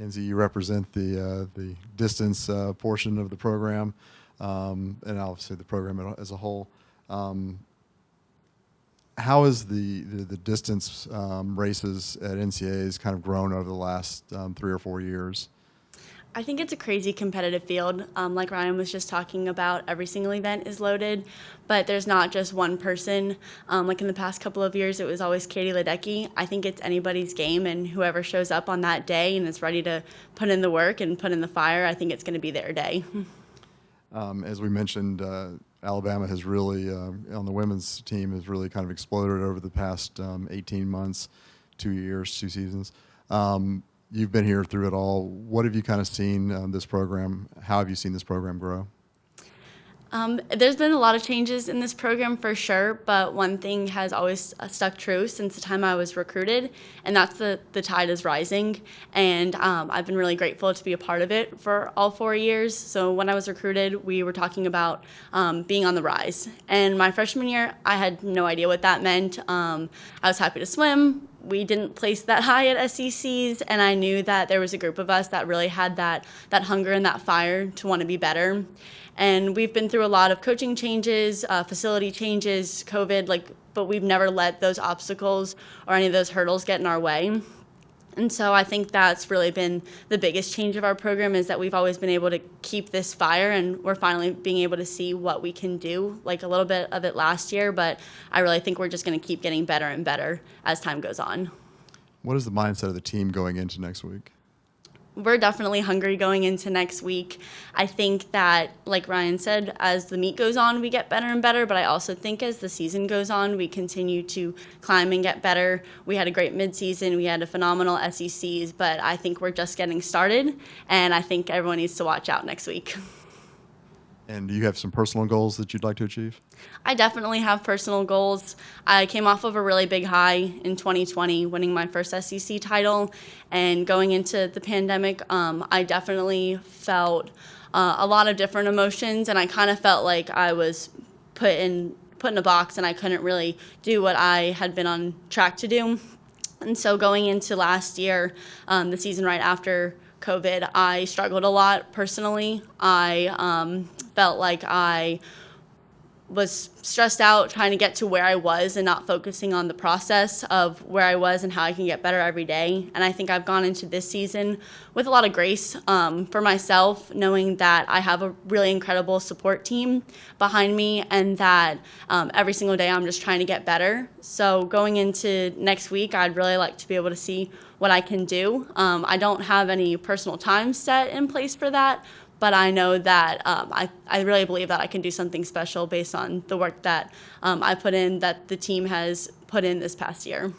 Kensey, you represent the distance portion of the program, and obviously the program as a whole. How has the distance races at NCAAs kind of grown over the last 3 or 4 years? I think it's a crazy competitive field. Like Ryan was just talking about, every single event is loaded, but there's not just one person. Like in the past couple of years, it was always Katie Ledecky. I think it's anybody's game, and whoever shows up on that day and is ready to put in the work and put in the fire, I think it's going to be their day. As we mentioned, Alabama has really, on the women's team, has really kind of exploded over the past 18 months, 2 years, 2 seasons. You've been here through it all. What have you kind of seen this program? How have you seen this program grow? There's been a lot of changes in this program for sure, but one thing has always stuck true since the time I was recruited, and that's the tide is rising. And I've been really grateful to be a part of it for all 4 years. So when I was recruited, we were talking about being on the rise. And my freshman year, I had no idea what that meant. I was happy to swim. We didn't place that high at SECs, and I knew that there was a group of us that really had that hunger and that fire to want to be better. And we've been through a lot of coaching changes, facility changes, COVID, but we've never let those obstacles or any of those hurdles get in our way. And so I think that's really been the biggest change of our program, is that we've always been able to keep this fire, and we're finally being able to see what we can do, like a little bit of it last year, but I really think we're just going to keep getting better and better as time goes on. What is the mindset of the team going into next week? We're definitely hungry going into next week. I think that, like Ryan said, as the meet goes on, we get better and better, but I also think as the season goes on, we continue to climb and get better. We had a great midseason. We had a phenomenal SECs, but I think we're just getting started, and I think everyone needs to watch out next week. And do you have some personal goals that you'd like to achieve? I definitely have personal goals. I came off of a really big high in 2020, winning my first SEC title, and going into the pandemic, I definitely felt a lot of different emotions, and I kind of felt like I was put in a box and I couldn't really do what I had been on track to do. And so going into last year, the season right after COVID, I struggled a lot personally. I felt like I was stressed out trying to get to where I was and not focusing on the process of where I was and how I can get better every day. And I think I've gone into this season with a lot of grace for myself, knowing that I have a really incredible support team behind me, and that every single day I'm just trying to get better. So going into next week, I'd really like to be able to see what I can do. I don't have any personal time set in place for that, but I know that I really believe that I can do something special based on the work that I put in, that the team has put in this past year.